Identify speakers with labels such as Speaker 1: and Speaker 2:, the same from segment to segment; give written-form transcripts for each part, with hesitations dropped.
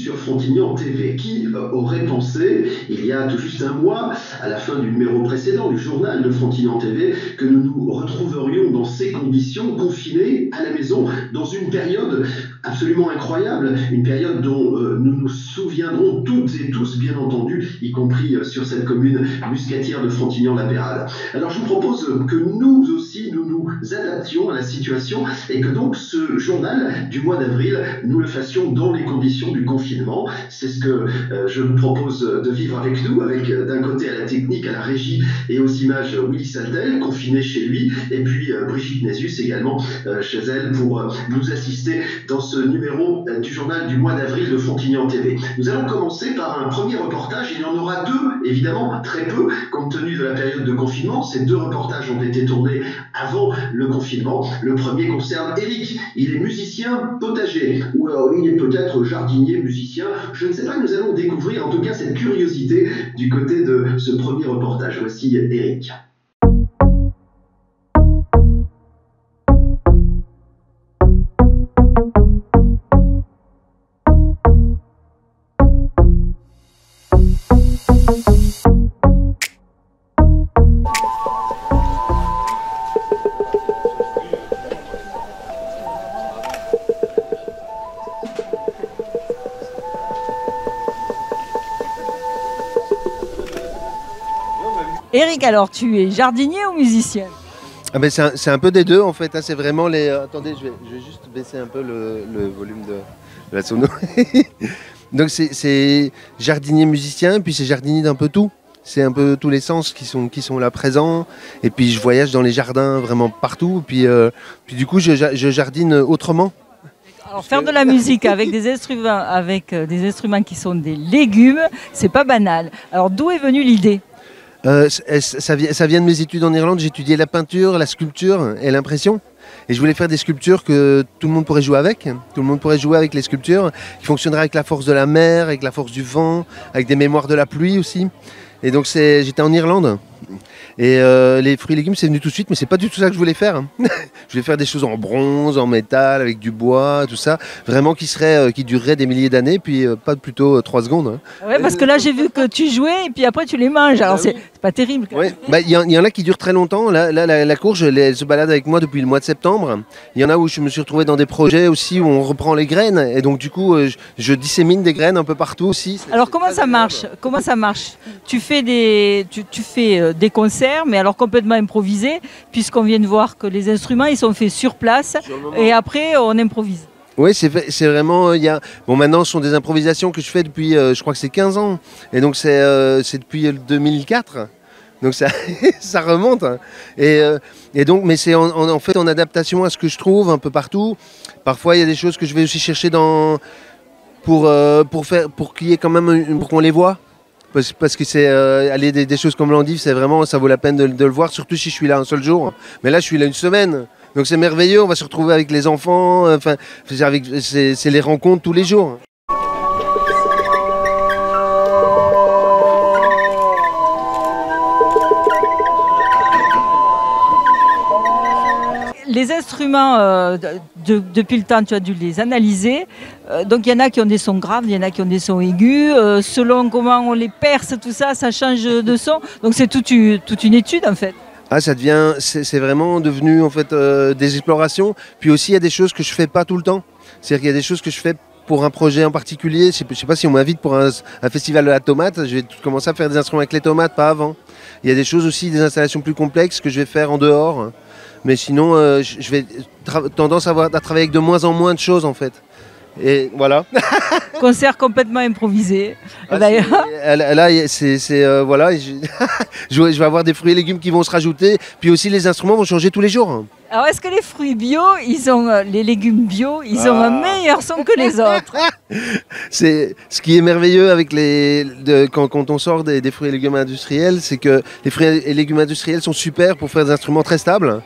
Speaker 1: sur Frontignan TV. Qui aurait pensé, il y a tout juste un mois, à la fin du numéro précédent du journal de Frontignan TV, que nous nous retrouverions dans ces conditions, confinés à la maison, dans une période absolument incroyable, une période dont nous nous souviendrons toutes et tous, bien entendu, y compris sur cette commune muscatière de Frontignan-la-Pérade. Alors je vous propose que nous aussi, nous nous adaptions à la situation et que donc ce journal du mois d'avril, nous le fassions dans les conditions du confinement. C'est ce que je vous propose de vivre avec nous, avec d'un côté à la technique, à la régie et aux images Willy Saltel, confiné chez lui, et puis Brigitte Nésus également chez elle pour nous assister dans ce numéro du journal du mois d'avril de Frontignan TV. Nous allons commencer par un premier reportage. Il y en aura deux, évidemment, très peu, compte tenu de la période de confinement. Ces deux reportages ont été tournés avant le confinement. Le premier concerne Eric. Il est musicien potager, ou alors il est peut-être jardinier musicien. Je ne sais pas, nous allons découvrir en tout cas cette curiosité du côté de ce premier reportage. Voici Eric.
Speaker 2: Eric, alors tu es jardinier ou musicien?
Speaker 3: Ah ben c'est un peu des deux en fait, hein. C'est vraiment les... Attendez, je vais juste baisser un peu le volume de la sono. Donc c'est jardinier musicien, puis c'est jardinier d'un peu tout. C'est un peu tous les sens qui sont là présents. Et puis je voyage dans les jardins vraiment partout. Puis du coup je jardine autrement.
Speaker 2: Alors faire de la musique avec des instruments qui sont des légumes, c'est pas banal. Alors d'où est venue l'idée?
Speaker 3: Ça vient de mes études en Irlande. J'ai étudié la peinture, la sculpture et l'impression. Et je voulais faire des sculptures que tout le monde pourrait jouer avec. Tout le monde pourrait jouer avec les sculptures qui fonctionneraient avec la force de la mer, avec la force du vent, avec des mémoires de la pluie aussi. Et donc j'étais en Irlande. Et les fruits et légumes, c'est venu tout de suite, mais c'est pas du tout ça que je voulais faire. Je voulais faire des choses en bronze, en métal, avec du bois, tout ça. Vraiment qui durerait des milliers d'années, puis pas plutôt 3 secondes.
Speaker 2: Ouais, parce que là, j'ai vu que tu jouais, et puis après, tu les manges. Alors, c'est pas terrible.
Speaker 3: Ouais. Il y en a qui durent très longtemps. Là, la courge, elle se balade avec moi depuis le mois de septembre. Il y en a où je me suis retrouvé dans des projets aussi où on reprend les graines. Et donc, du coup, je dissémine des graines un peu partout aussi.
Speaker 2: Alors, comment ça marche? Tu fais des concerts, mais alors complètement improvisés, puisqu'on vient de voir que les instruments, ils sont faits sur place, et après, on improvise.
Speaker 3: Oui, c'est vraiment... Bon, maintenant, ce sont des improvisations que je fais depuis, je crois que c'est 15 ans. Et donc, c'est depuis 2004. Donc, ça, ça remonte. Et donc, mais c'est en fait en adaptation à ce que je trouve un peu partout. Parfois, il y a des choses que je vais aussi chercher pour qu'il y ait quand même... pour qu'on les voit. Parce que c'est aller des choses comme l'endive, c'est vraiment, ça vaut la peine de le voir, surtout si je suis là un seul jour. Mais là, je suis là une semaine. Donc c'est merveilleux, on va se retrouver avec les enfants, enfin, c'est les rencontres tous les jours.
Speaker 2: Les instruments, depuis le temps, tu as dû les analyser. Donc il y en a qui ont des sons graves, il y en a qui ont des sons aigus. Selon comment on les perce, tout ça, ça change de son. Donc c'est toute une étude en fait.
Speaker 3: Ah, c'est vraiment devenu en fait des explorations. Puis aussi il y a des choses que je fais pas tout le temps. C'est-à-dire qu'il y a des choses que je fais pour un projet en particulier. Je sais pas si on m'invite pour un festival de la tomate, je vais commencer à faire des instruments avec les tomates, pas avant. Il y a des choses aussi, des installations plus complexes que je vais faire en dehors. Mais sinon, je vais tendance à travailler avec de moins en moins de choses en fait. Et voilà.
Speaker 2: Concert complètement improvisé.
Speaker 3: Ah, là, voilà, je vais avoir des fruits et légumes qui vont se rajouter. Puis aussi, les instruments vont changer tous les jours.
Speaker 2: Alors, est-ce que les fruits bio, les légumes bio, ils ont un meilleur son que les autres?
Speaker 3: C'est ce qui est merveilleux avec quand on sort des fruits et légumes industriels, c'est que les fruits et légumes industriels sont super pour faire des instruments très stables.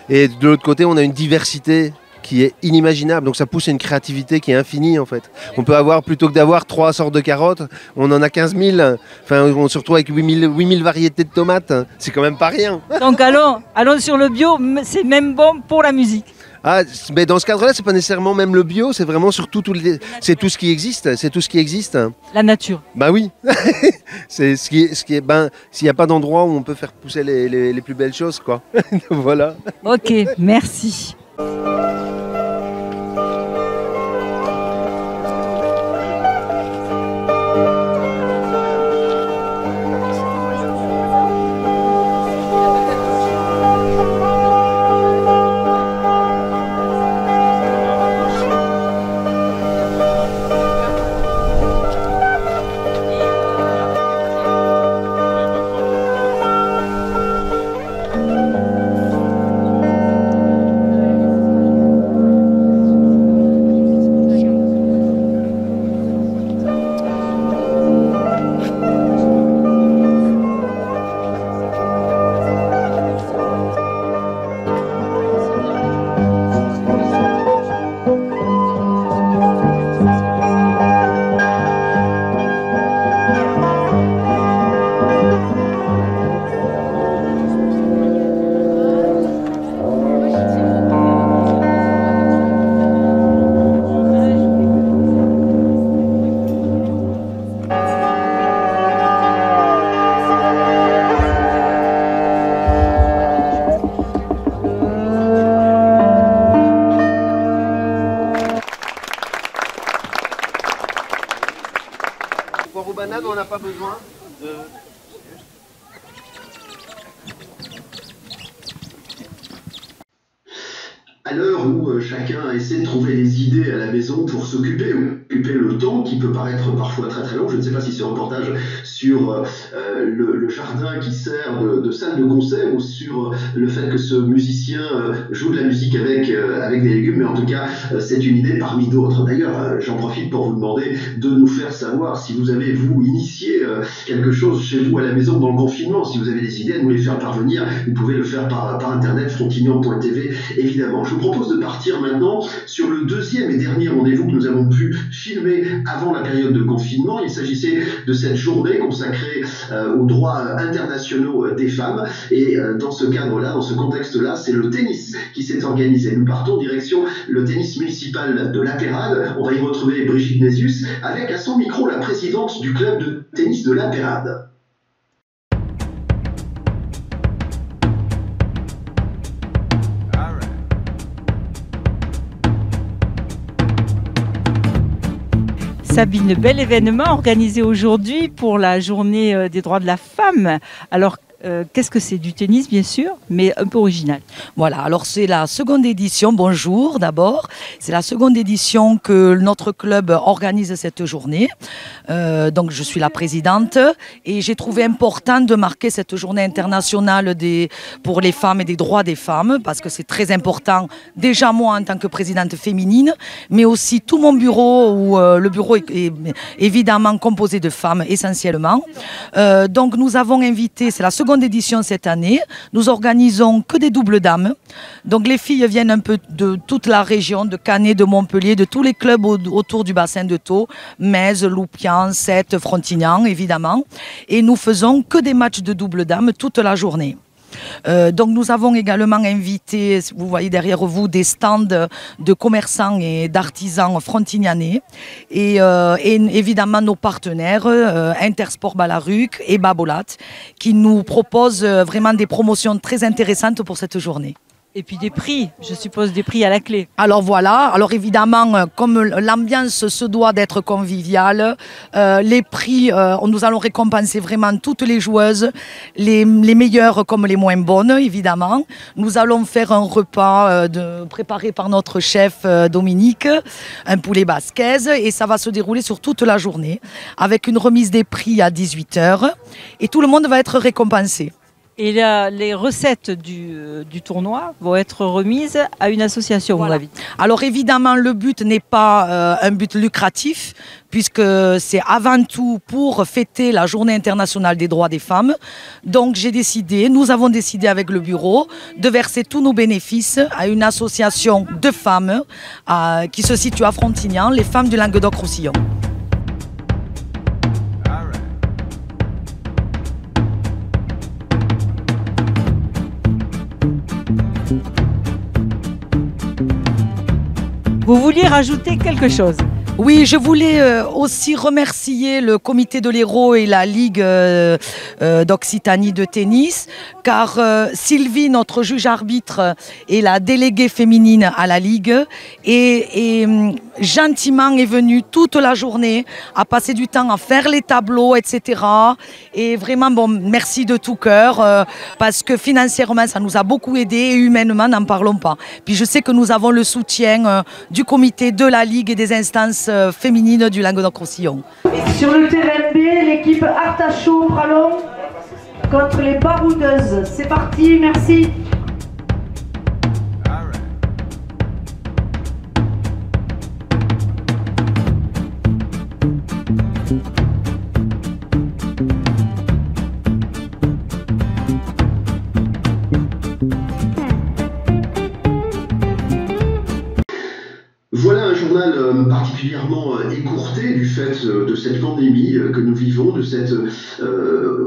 Speaker 3: Et de l'autre côté, on a une diversité qui est inimaginable. Donc ça pousse à une créativité qui est infinie en fait. On peut avoir, plutôt que d'avoir 3 sortes de carottes, on en a 15 000. Enfin, on se retrouve avec 8 000 variétés de tomates. C'est quand même pas rien.
Speaker 2: Donc allons sur le bio, c'est même bon pour la musique.
Speaker 3: Mais dans ce cadre-là, c'est pas nécessairement même le bio, c'est vraiment surtout c'est tout ce qui existe, c'est tout ce qui existe.
Speaker 2: La nature.
Speaker 3: Bah oui, c'est ce qui est, s'il n'y a pas d'endroit où on peut faire pousser les plus belles choses, quoi. Voilà.
Speaker 2: Ok, merci.
Speaker 3: Poire aux bananes, on n'a pas besoin de...
Speaker 1: À l'heure où chacun essaie de trouver des idées à la maison pour s'occuper ou occuper le temps qui peut paraître parfois très très long, je ne sais pas si ce reportage sur le jardin qui sert de salle de concert ou sur le fait que ce musicien joue de la musique avec des légumes, mais en tout cas c'est une idée parmi d'autres. D'ailleurs, j'en profite pour vous demander de nous faire savoir si vous avez vous initié quelque chose chez vous à la maison dans le confinement, si vous avez des idées à nous les faire parvenir, vous pouvez le faire par internet, frontignan.tv évidemment. Je vous propose de partir maintenant sur le deuxième et dernier rendez-vous que nous avons pu filmer avant la période de confinement. Il s'agissait de cette journée consacrée aux droits internationaux des femmes. Et dans ce cadre-là, dans ce contexte-là, c'est le tennis qui s'est organisé. Nous partons direction le tennis municipal de La Peyrade. On va y retrouver Brigitte Nésius avec à son micro la présidente du club de tennis de La Peyrade.
Speaker 2: Sabine, bel événement organisé aujourd'hui pour la journée des droits de la femme. Alors, qu'est-ce que c'est? Du tennis, bien sûr, mais un peu original.
Speaker 4: Voilà, alors c'est la seconde édition, bonjour d'abord, c'est la seconde édition que notre club organise cette journée. Donc je suis la présidente et j'ai trouvé important de marquer cette journée internationale pour les femmes et des droits des femmes, parce que c'est très important, déjà moi en tant que présidente féminine, mais aussi tout mon bureau, où le bureau est évidemment composé de femmes essentiellement. Donc nous avons invité, c'est la seconde édition cette année, nous organisons que des doubles dames. Donc les filles viennent un peu de toute la région, de Canet, de Montpellier, de tous les clubs autour du bassin de Thau, Metz, Loupian, Sète, Frontignan évidemment. Et nous faisons que des matchs de double dames toute la journée. Donc nous avons également invité, vous voyez derrière vous, des stands de commerçants et d'artisans frontignanais et évidemment nos partenaires Intersport Balaruc et Babolat qui nous proposent vraiment des promotions très intéressantes pour cette journée.
Speaker 2: Et puis des prix, je suppose des prix à la clé.
Speaker 4: Alors voilà, alors évidemment, comme l'ambiance se doit d'être conviviale, les prix, nous allons récompenser vraiment toutes les joueuses, les meilleures comme les moins bonnes, évidemment. Nous allons faire un repas préparé par notre chef Dominique, un poulet basquaise, et ça va se dérouler sur toute la journée, avec une remise des prix à 18h, et tout le monde va être récompensé.
Speaker 2: Et là, les recettes du tournoi vont être remises à une association,
Speaker 4: voilà.
Speaker 2: On l'a vu.
Speaker 4: Alors évidemment, le but n'est pas un but lucratif, puisque c'est avant tout pour fêter la Journée internationale des droits des femmes. Donc nous avons décidé avec le bureau de verser tous nos bénéfices à une association de femmes qui se situe à Frontignan, les femmes du Languedoc-Roussillon.
Speaker 2: voulais rajouter quelque chose.
Speaker 4: Oui, je voulais aussi remercier le comité de l'Hérault et la Ligue d'Occitanie de tennis, car Sylvie, notre juge arbitre, est la déléguée féminine à la Ligue et gentiment est venue toute la journée à passer du temps à faire les tableaux, etc. Et vraiment, bon, merci de tout cœur, parce que financièrement, ça nous a beaucoup aidé et humainement, n'en parlons pas. Puis je sais que nous avons le soutien du comité de la Ligue et des instances féminines du Languedoc-Roussillon.
Speaker 5: Sur le terrain B, l'équipe Artachaux-Pralon contre les Baroudeuses. C'est parti, merci.
Speaker 1: Voilà un journal particulièrement écourté du fait de cette pandémie que nous vivons, de cette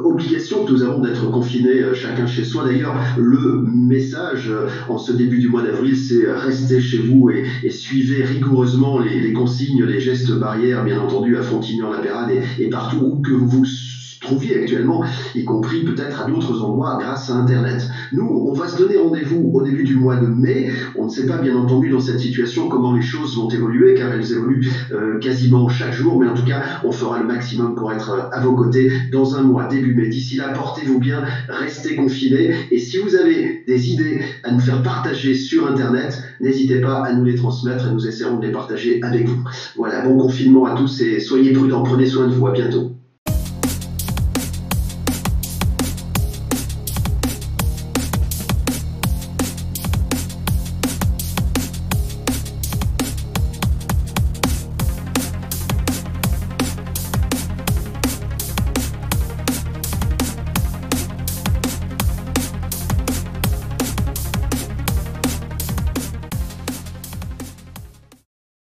Speaker 1: obligation que nous avons d'être confinés chacun chez soi. D'ailleurs, le message en ce début du mois d'avril, c'est restez chez vous et suivez rigoureusement les consignes, les gestes barrières, bien entendu, à Fontignan-la-Pérade et partout où que vous vous trouviez actuellement, y compris peut-être à d'autres endroits grâce à Internet. Nous, on va se donner rendez-vous au début du mois de mai. On ne sait pas, bien entendu, dans cette situation comment les choses vont évoluer, car elles évoluent quasiment chaque jour, mais en tout cas, on fera le maximum pour être à vos côtés dans un mois, début mai. D'ici là, portez-vous bien, restez confinés, et si vous avez des idées à nous faire partager sur Internet, n'hésitez pas à nous les transmettre et nous essaierons de les partager avec vous. Voilà, bon confinement à tous et soyez prudents, prenez soin de vous, à bientôt.